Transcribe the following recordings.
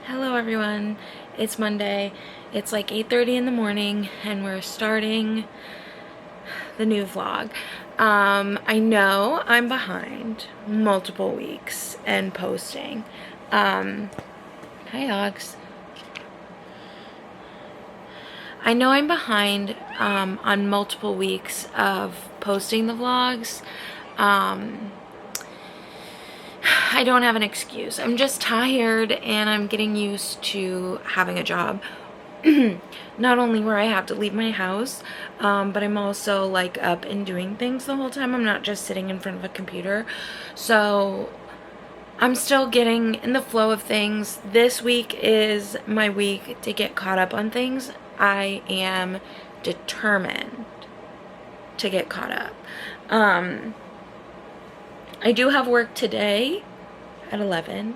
Hello everyone, it's Monday. It's like 8:30 in the morning and we're starting the new vlog. I know I'm behind multiple weeks and posting. Hi Ox. I know I'm behind on multiple weeks of posting the vlogs. I don't have an excuse. I'm just tired and I'm getting used to having a job. Not only where I have to leave my house, but I'm also like up and doing things the whole time. I'm not just sitting in front of a computer. So I'm still getting in the flow of things. This week is my week to get caught up on things. I am determined to get caught up. I do have work today at 11,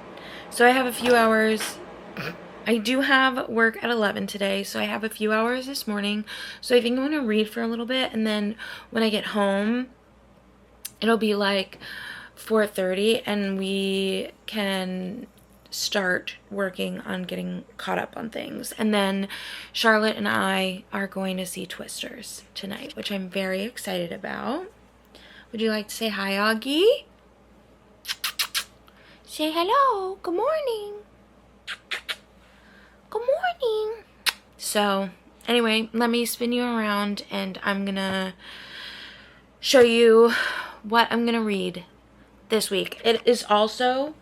so I have a few hours. I do have work at 11 today, so I have a few hours this morning. So I think I'm going to read for a little bit, and then when I get home, it'll be like 4:30, and we can start working on getting caught up on things. And then Charlotte and I are going to see Twisters tonight, which I'm very excited about. Would you like to say hi, Augie? Say hello. Good morning. Good morning. So, anyway, let me spin you around and I'm gonna show you what I'm gonna read this week. It is also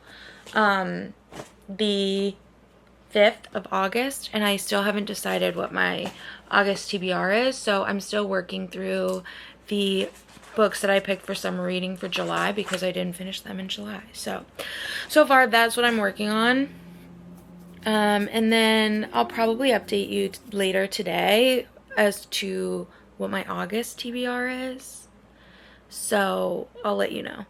the 5th of August and I still haven't decided what my August TBR is, so I'm still working through the books that I picked for summer reading for July because I didn't finish them in July. So far that's what I'm working on. And then I'll probably update you later today as to what my August TBR is. So I'll let you know.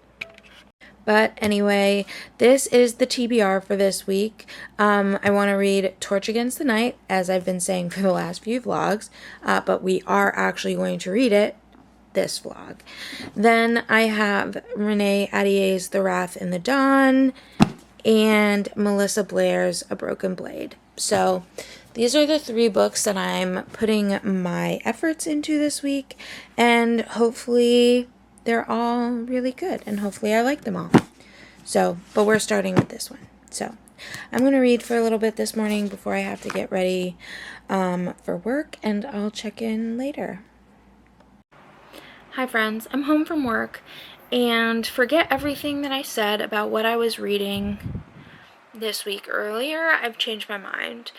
But anyway, this is the TBR for this week. I want to read Torch Against the Night, as I've been saying for the last few vlogs, but we are actually going to read it this vlog. Then I have Renee Addier's The Wrath in the Dawn and Melissa Blair's A Broken Blade. So these are the 3 books that I'm putting my efforts into this week, and hopefully they're all really good, and hopefully I like them all. So, but we're starting with this one. So I'm going to read for a little bit this morning before I have to get ready for work, and I'll check in later. Hi friends, I'm home from work, and forget everything that I said about what I was reading this week earlier. I've changed my mind.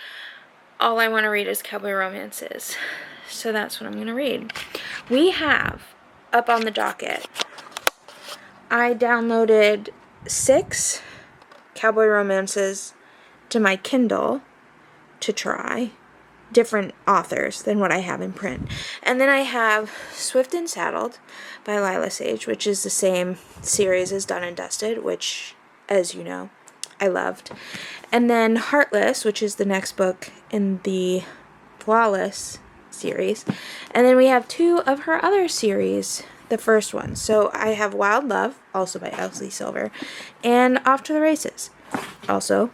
All I want to read is cowboy romances, so that's what I'm going to read. We have up on the docket, I downloaded 6 cowboy romances to my Kindle to try, different authors than what I have in print. And then I have Swift and Saddled by Lila Sage, which is the same series as Done and Dusted, which, as you know, I loved. And then Heartless, which is the next book in the Flawless series. And then we have 2 of her other series, the first one. So I have Wild Love, also by Elsie Silver, and Off to the Races, also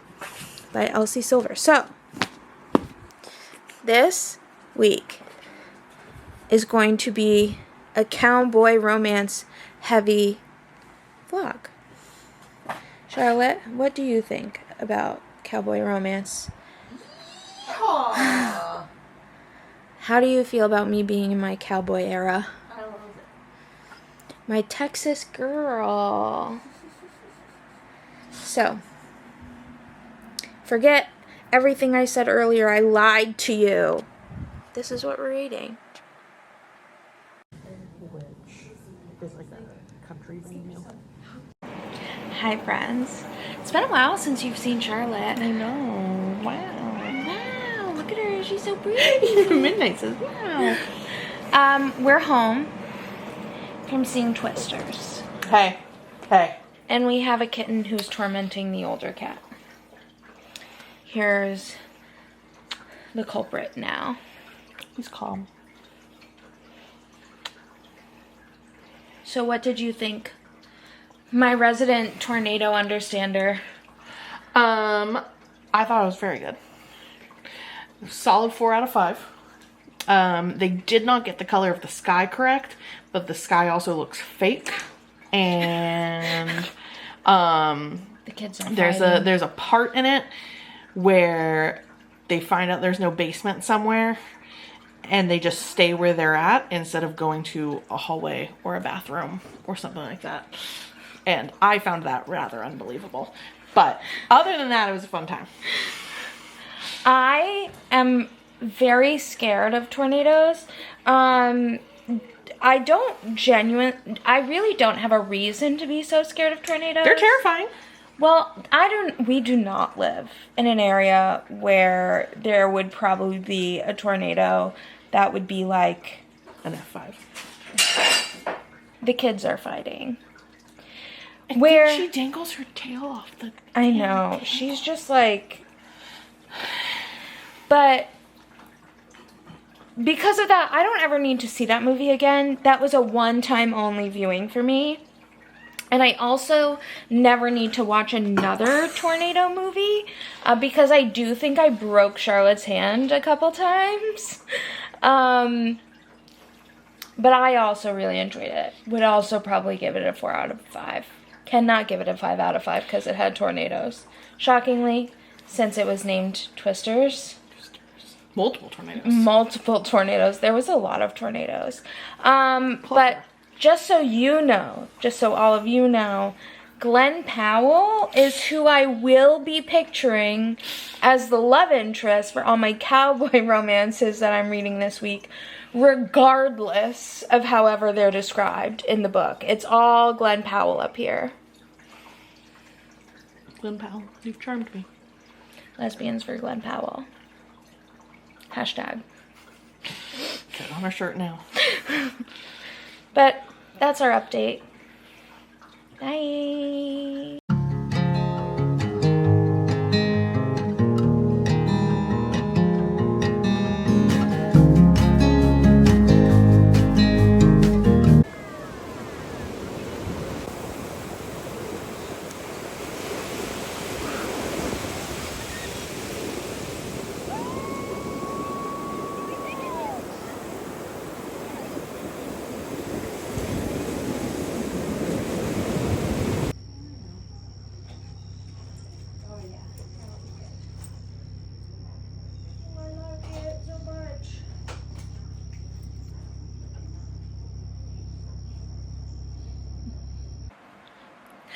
by Elsie Silver. So this week is going to be a cowboy romance heavy vlog. Charlotte, what do you think about cowboy romance? How do you feel about me being in my cowboy era? I love it. My Texas girl. So, forget everything I said earlier. I lied to you. This is what we're reading. Which is like a country meal. Hi, friends. It's been a while since you've seen Charlotte. I know. Wow. Wow, look at her. She's so pretty. Midnight says wow. We're home from seeing Twisters. Hey. And we have a kitten who's tormenting the older cat. Here's the culprit now. He's calm. So what did you think? My resident tornado understander. I thought it was very good. Solid 4 out of 5. They did not get the color of the sky correct, but the sky also looks fake. And The kids are there's a part in it where they find out there's no basement somewhere, and they just stay where they're at instead of going to a hallway or a bathroom or something like that. And I found that rather unbelievable. But other than that, it was a fun time. I am very scared of tornadoes. I really don't have a reason to be so scared of tornadoes. They're terrifying. Well, we do not live in an area where there would probably be a tornado that would be like An F5. the kids are fighting. I Where think she dangles her tail off the... I know, she's just like, but because of that, I don't ever need to see that movie again. That was a one-time only viewing for me. And I also never need to watch another tornado movie because I do think I broke Charlotte's hand a couple times. But I also really enjoyed it. Would also probably give it a 4 out of 5. Cannot give it a 5 out of 5 because it had tornadoes. Shockingly, since it was named Twisters. Multiple tornadoes. Multiple tornadoes. There was a lot of tornadoes. But just so you know, just so all of you know, Glenn Powell is who I will be picturing as the love interest for all my cowboy romances that I'm reading this week, regardless of however they're described in the book. It's all Glenn Powell up here. Glenn Powell, you've charmed me. Lesbians for Glenn Powell. Hashtag. Get it on our shirt now. But that's our update. Bye.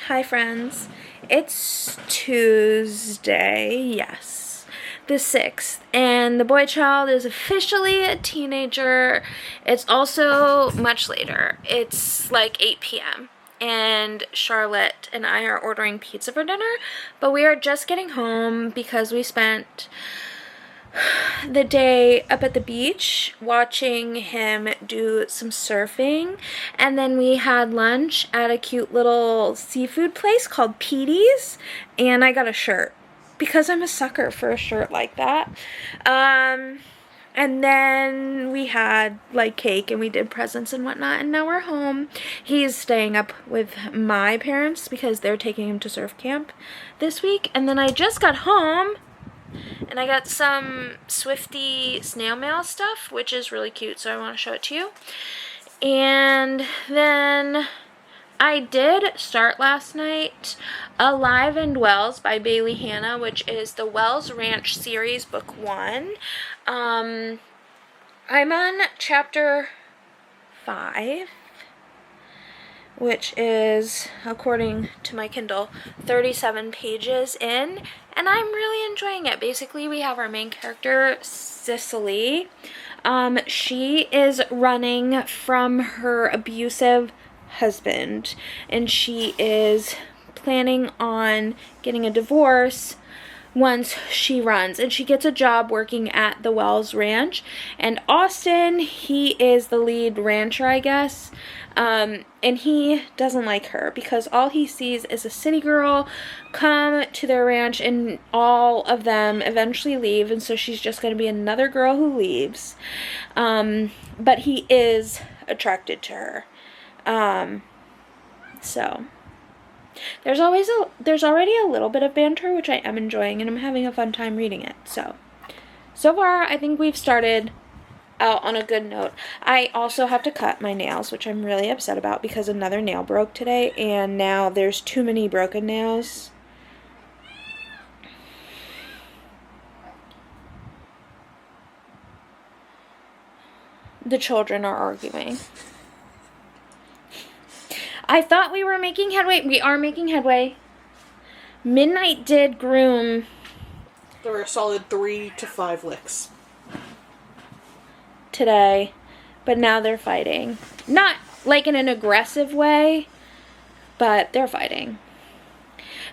Hi friends, it's Tuesday, yes, the 6th, and the boy child is officially a teenager. It's also much later. It's like 8 p.m. and Charlotte and I are ordering pizza for dinner, but we are just getting home because we spent the day up at the beach watching him do some surfing, and then we had lunch at a cute little seafood place called Petey's, and I got a shirt because I'm a sucker for a shirt like that. And then we had like cake and we did presents and whatnot, and now we're home. He's staying up with my parents because they're taking him to surf camp this week, and then I just got home and I got some Swifty snail mail stuff, which is really cute, so I want to show it to you. And then I did start last night Alive and Wells by Bailey Hannah, which is the Wells Ranch series, book 1. I'm on chapter 5, which is, according to my Kindle, 37 pages in, and I'm really enjoying it. Basically, we have our main character, Cicely. She is running from her abusive husband, and she is planning on getting a divorce once she runs, and she gets a job working at the Wells Ranch, and Austin, he is the lead rancher, I guess, and he doesn't like her because all he sees is a city girl come to their ranch, and all of them eventually leave, and so she's just going to be another girl who leaves, but he is attracted to her, so There's already a little bit of banter, which I am enjoying, and I'm having a fun time reading it. So far, I think we've started out on a good note. I also have to cut my nails, which I'm really upset about because another nail broke today, and now there's too many broken nails. The children are arguing. I thought we were making headway. We are making headway. Midnight did groom. There were a solid 3 to 5 licks Today, but now they're fighting. Not like in an aggressive way, but they're fighting.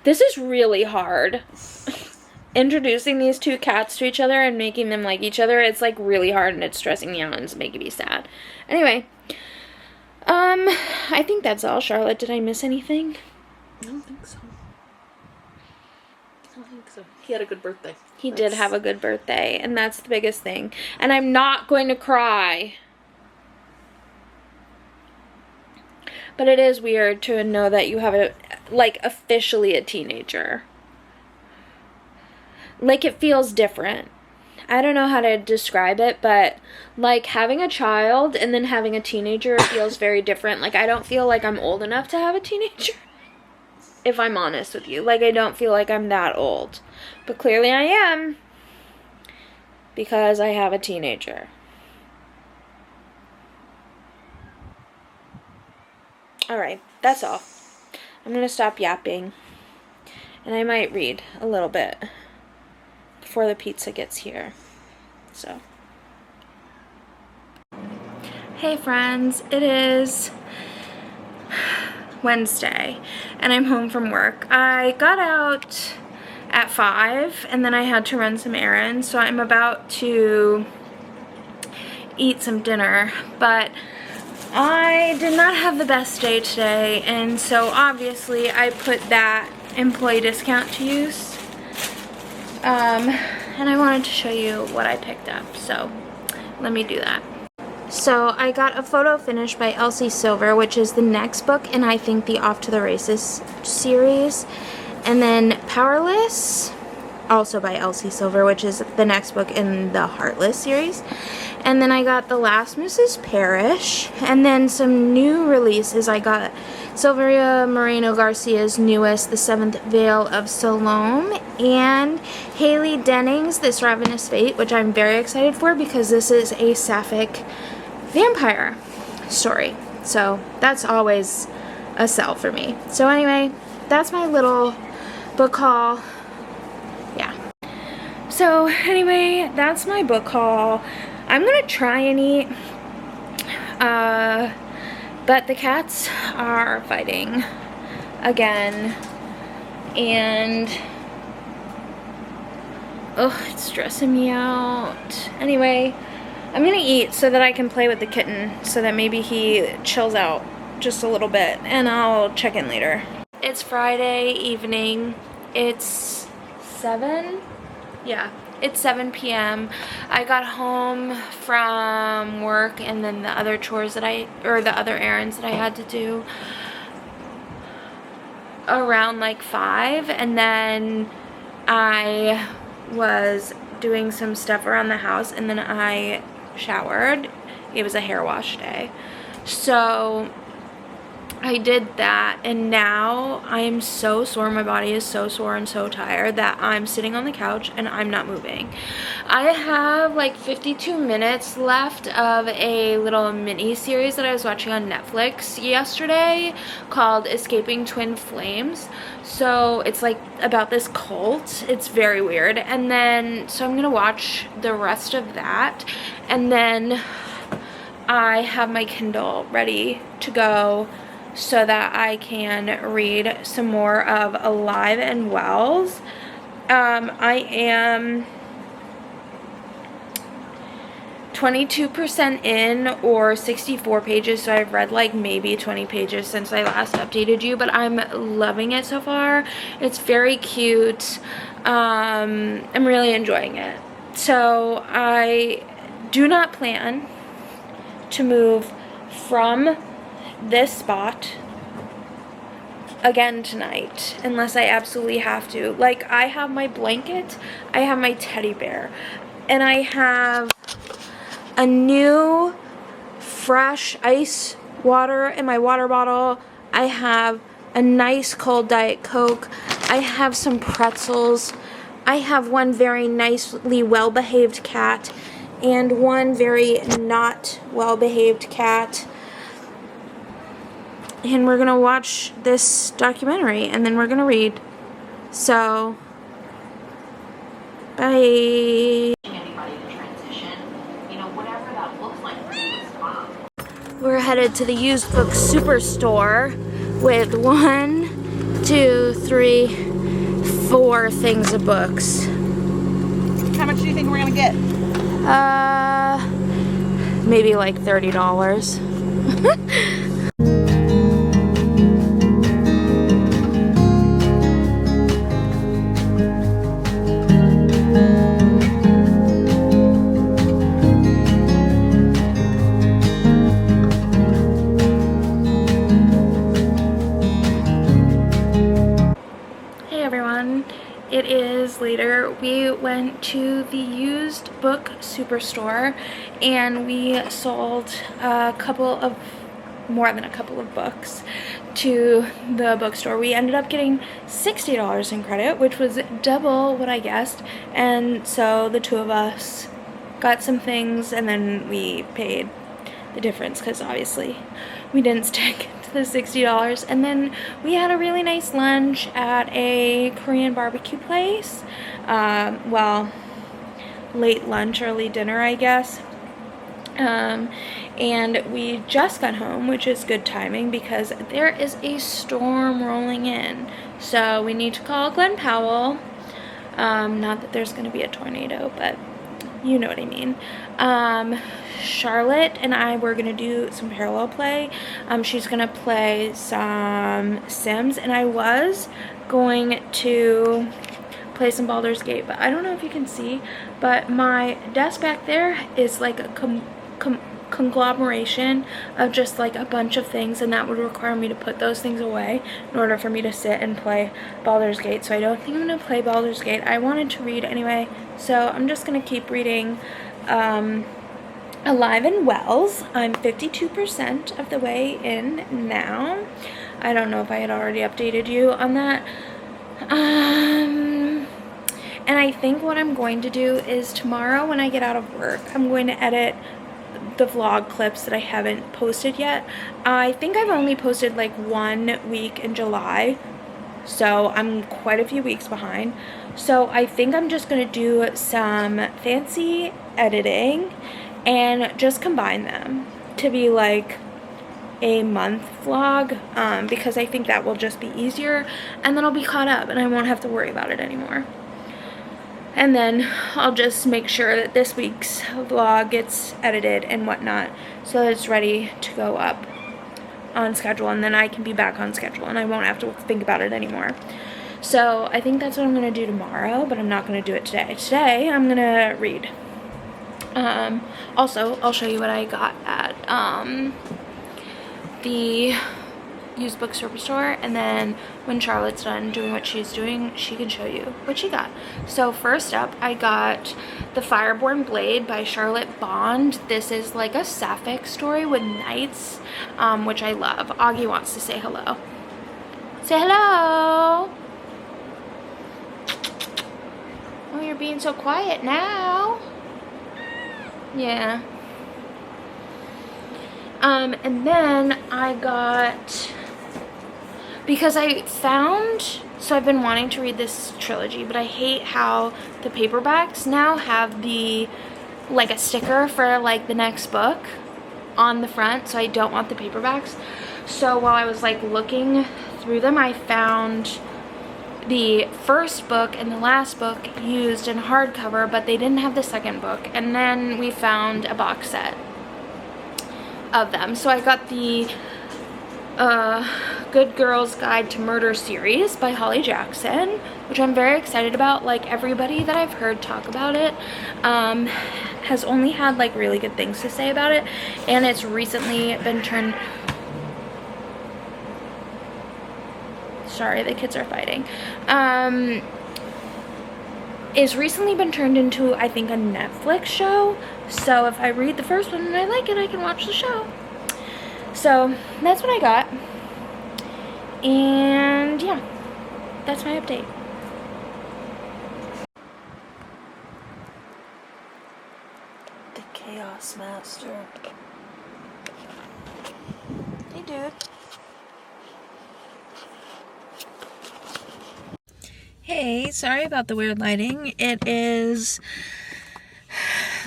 This is really hard. Introducing these two cats to each other and making them like each other, it's like really hard, and it's stressing me out and it's making me sad. Anyway, I think that's all. Charlotte, did I miss anything? I don't think so. He had a good birthday. He did have a good birthday, and that's the biggest thing. And I'm not going to cry. But it is weird to know that you have officially a teenager. Like, it feels different. I don't know how to describe it, but like having a child and then having a teenager feels very different. Like, I don't feel like I'm old enough to have a teenager, if I'm honest with you. Like, I don't feel like I'm that old. But clearly I am, because I have a teenager. Alright, that's all. I'm going to stop yapping. And I might read a little bit before the pizza gets here. So. Hey friends, it is Wednesday and I'm home from work. I got out at 5 and then I had to run some errands, so I'm about to eat some dinner, but I did not have the best day today, and so obviously I put that employee discount to use. And I wanted to show you what I picked up, so let me do that. So I got a photo finish by Elsie Silver, which is the next book in, I think, the Off to the Races series. And then Powerless, also by Elsie Silver, which is the next book in the Heartless series. And then I got The Last Mrs. Parrish, and then some new releases. I got Silvia Moreno Garcia's newest, The Seventh Veil of Salome, and Haley Denning's This Ravenous Fate, which I'm very excited for because this is a sapphic vampire story. So that's always a sell for me. So anyway, that's my little book haul. Yeah. So anyway, that's my book haul. I'm gonna try and eat, but the cats are fighting again, and it's stressing me out. Anyway, I'm gonna eat so that I can play with the kitten, so that maybe he chills out just a little bit, and I'll check in later. It's Friday evening. It's 7? Yeah. It's 7 p.m. I got home from work, and then the other the other errands that I had to do around like 5, and then I was doing some stuff around the house, and then I showered. It was a hair wash day. So I did that, and now I am so sore. My body is so sore and so tired that I'm sitting on the couch and I'm not moving. I have like 52 minutes left of a little mini series that I was watching on Netflix yesterday called Escaping Twin Flames. So it's like about this cult. It's very weird. And then, so I'm gonna watch the rest of that, and then I have my Kindle ready to go so that I can read some more of Alive and Wells. I am 22% in, or 64 pages, so I've read like maybe 20 pages since I last updated you, but I'm loving it so far. It's very cute. I'm really enjoying it. So I do not plan to move from this spot again tonight unless I absolutely have to. Like, I have my blanket, I have my teddy bear, and I have a new fresh ice water in my water bottle. I have a nice cold Diet Coke. I have some pretzels. I have one very nicely well-behaved cat and one very not well-behaved cat. And we're gonna watch this documentary and then we're gonna read. So, bye. We're headed to the used book superstore with 1, 2, 3, 4 things of books. How much do you think we're gonna get? Maybe like $30. It is later. We went to the used book superstore and we sold more than a couple of books to the bookstore. We ended up getting $60 in credit, which was double what I guessed, and so the two of us got some things and then we paid the difference because obviously we didn't stick to the $60. And then we had a really nice lunch at a Korean barbecue place. Well, late lunch, early dinner, I guess. And we just got home, which is good timing because there is a storm rolling in. So we need to call Glen Powell. Not that there's going to be a tornado, but you know what I mean. Charlotte and I were gonna do some parallel play. She's gonna play some Sims, and I was going to play some Baldur's Gate, but I don't know if you can see, but my desk back there is like a conglomeration of just like a bunch of things, and that would require me to put those things away in order for me to sit and play Baldur's Gate. So I don't think I'm gonna play Baldur's Gate. I wanted to read anyway, so I'm just gonna keep reading Alive and Wells. I'm 52% of the way in now. I don't know if I had already updated you on that. And I think what I'm going to do is tomorrow when I get out of work, I'm going to edit the vlog clips that I haven't posted yet. I think I've only posted like 1 week in July, so I'm quite a few weeks behind. So I think I'm just gonna do some fancy editing and just combine them to be like a month vlog, because I think that will just be easier, and then I'll be caught up and I won't have to worry about it anymore. And then I'll just make sure that this week's vlog gets edited and whatnot so that it's ready to go up on schedule, and then I can be back on schedule and I won't have to think about it anymore. So I think that's what I'm going to do tomorrow, but I'm not going to do it today. Today I'm going to read. Also, I'll show you what I got at the used book superstore, and then when Charlotte's done doing what she's doing, she can show you what she got. So first up, I got The Fireborn Blade by Charlotte Bond. This is like a sapphic story with knights, which I love. Augie wants to say hello. Say hello. Oh, you're being so quiet now. Yeah. And then I got, because I found, so I've been wanting to read this trilogy, but I hate how the paperbacks now have the, like a sticker for like the next book on the front, so I don't want the paperbacks. So while I was like looking through them, I found the first book and the last book used in hardcover, but they didn't have the second book, and then we found a box set of them. So I got the Good Girl's Guide to Murder series by Holly Jackson, which I'm very excited about. Like, everybody that I've heard talk about it has only had like really good things to say about it, and it's recently been turned sorry, the kids are fighting, is recently been turned into, I think, a Netflix show. So if I read the first one and I like it, I can watch the show. So that's what I got. And yeah, that's my update. The Chaos Master. Hey, dude. Hey, sorry about the weird lighting. It is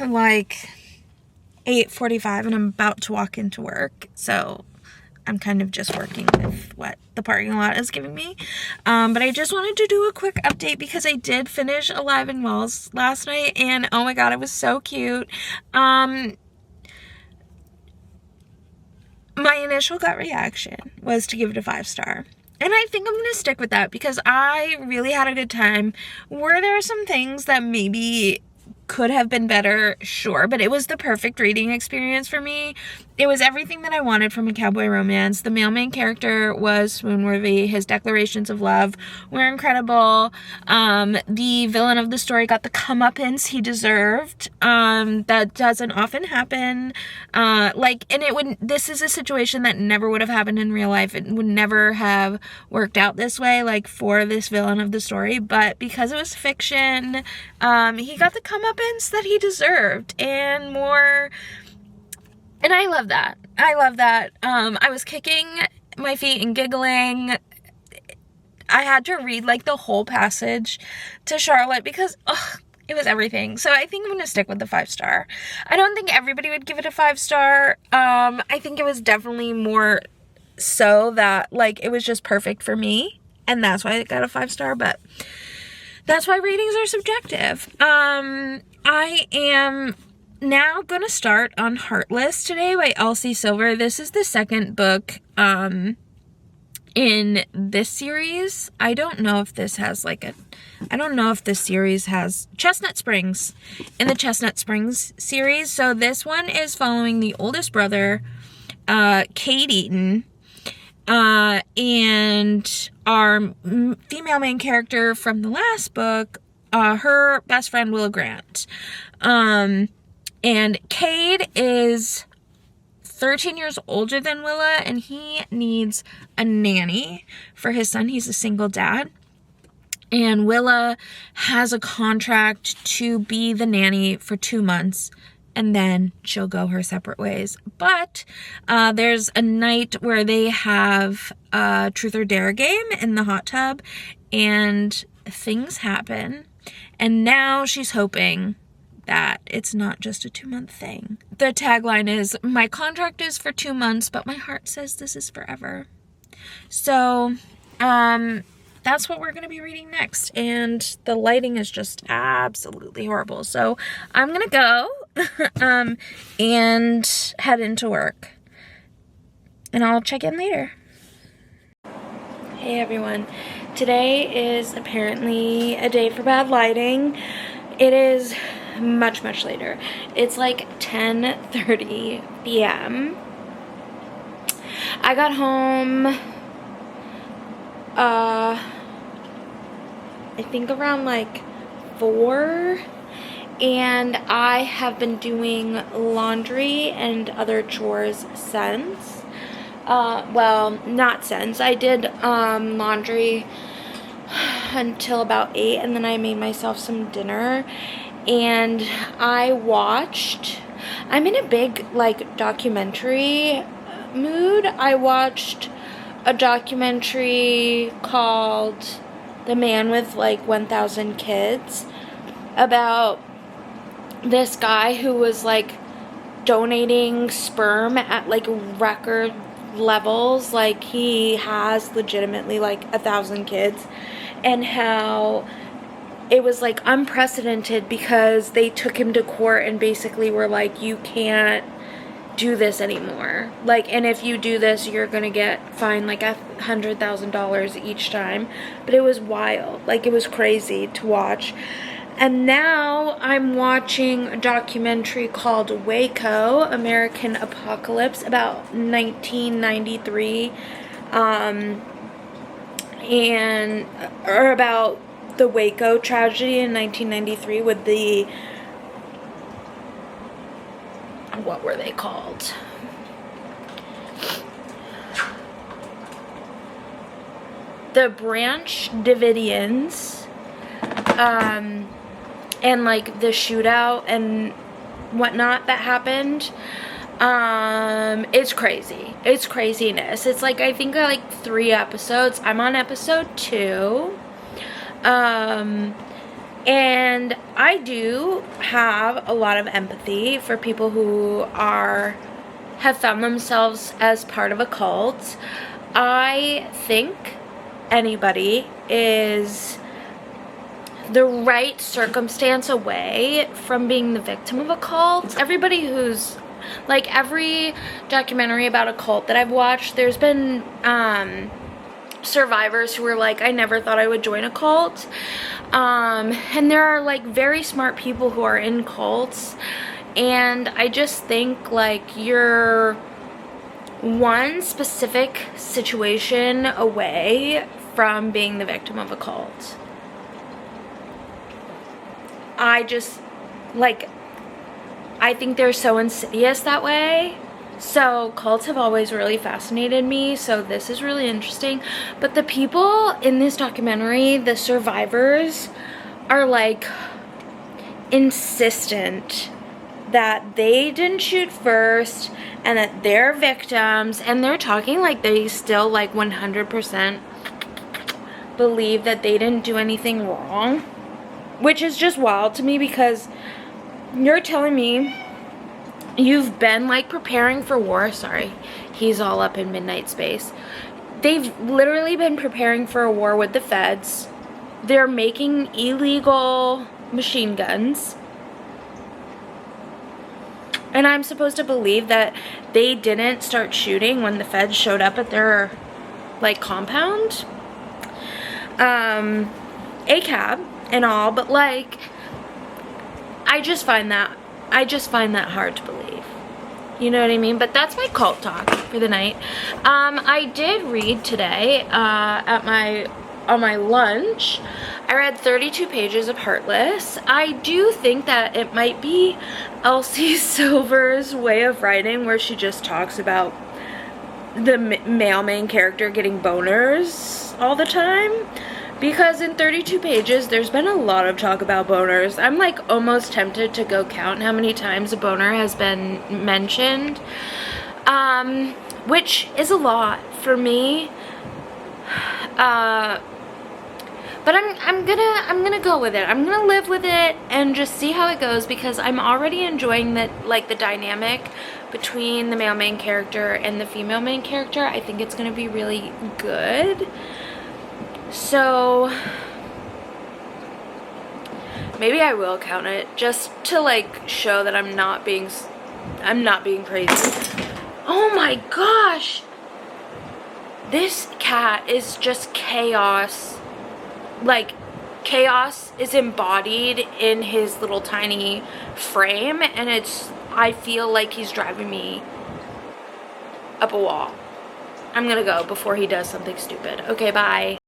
like 8:45 and I'm about to walk into work, so I'm kind of just working with what the parking lot is giving me. But I just wanted to do a quick update because I did finish Alive in Wells last night, and oh my god, it was so cute. My initial gut reaction was to give it a 5-star. And I think I'm going to stick with that because I really had a good time. Were there some things that maybe could have been better? Sure, but it was the perfect reading experience for me. It was everything that I wanted from a cowboy romance. The male main character was swoon-worthy. His declarations of love were incredible. The villain of the story got the comeuppance he deserved. That doesn't often happen. This is a situation that never would have happened in real life. It would never have worked out this way, like, for this villain of the story. But because it was fiction, he got the comeuppance that he deserved and more. And I love that. I love that. I was kicking my feet and giggling. I had to read like the whole passage to Charlotte because it was everything. So I think I'm going to stick with the 5-star. I don't think everybody would give it a 5-star. I think it was definitely more so that like it was just perfect for me. And that's why I got a 5-star. But that's why ratings are subjective. I am now gonna start on Heartless today by Elsie Silver. This is the second book in this series. I don't know if this has I don't know if this series has Chestnut Springs in the Chestnut Springs series. So this one is following the oldest brother, Cade Eaton, and our female main character from the last book, her best friend Willow Grant. And Cade is 13 years older than Willa, and he needs a nanny for his son. He's a single dad. And Willa has a contract to be the nanny for 2 months, and then she'll go her separate ways. But there's a night where they have a truth or dare game in the hot tub, and things happen. And now she's hoping that it's not just a 2-month thing. The tagline is, "My contract is for 2 months, but my heart says this is forever." So, that's what we're going to be reading next. And the lighting is just absolutely horrible. So, I'm going to go and head into work. And I'll check in later. Hey everyone. Today is apparently a day for bad lighting. It is much later. It's like 10:30 p.m. I got home I think around like 4, and I have been doing laundry and other chores since. Well, not since. I did laundry until about 8, and then I made myself some dinner. And I'm in a big, like, documentary mood. I watched a documentary called The Man with, like, 1,000 Kids about this guy who was, like, donating sperm at, like, record levels. Like, he has legitimately, like, 1,000 kids. And how it was like unprecedented because they took him to court and basically were like, you can't do this anymore. Like, and if you do this, you're gonna get fined like $100,000 each time. But it was wild. Like, it was crazy to watch. And now I'm watching a documentary called Waco, American Apocalypse, about 1993. and or about the Waco tragedy in 1993 with the, what were they called? The Branch Davidians, and like the shootout and whatnot that happened. It's crazy. It's craziness. It's like, I think like 3 episodes. I'm on episode 2. And I do have a lot of empathy for people who have found themselves as part of a cult. I think anybody is the right circumstance away from being the victim of a cult. Everybody who's, like, every documentary about a cult that I've watched, there's been survivors who were like, I never thought I would join a cult. And there are like very smart people who are in cults, and I just think like you're one specific situation away from being the victim of a cult. I just, like, I think they're so insidious that way. So cults have always really fascinated me, so this is really interesting. But the people in this documentary, the survivors, are like insistent that they didn't shoot first and that they're victims, and they're talking like they still like 100% believe that they didn't do anything wrong, which is just wild to me, because you're telling me you've been like preparing for war. Sorry, he's all up in midnight space. They've literally been preparing for a war with the feds. They're making illegal machine guns. And I'm supposed to believe that they didn't start shooting when the feds showed up at their like compound? A cab and all, but like, I just find that hard to believe. You know what I mean? But that's my cult talk for the night. I did read today on my lunch. I read 32 pages of Heartless. I do think that it might be Elsie Silver's way of writing, where she just talks about the male main character getting boners all the time. Because in 32 pages, there's been a lot of talk about boners. I'm like almost tempted to go count how many times a boner has been mentioned. Which is a lot for me. But I'm gonna go with it. I'm gonna live with it and just see how it goes, because I'm already enjoying the dynamic between the male main character and the female main character. I think it's gonna be really good. So maybe I will count it, just to like show that I'm not being crazy. Oh my gosh, this cat is just chaos. Like, chaos is embodied in his little tiny frame, and I feel like he's driving me up a wall. I'm gonna go before he does something stupid. Okay, bye.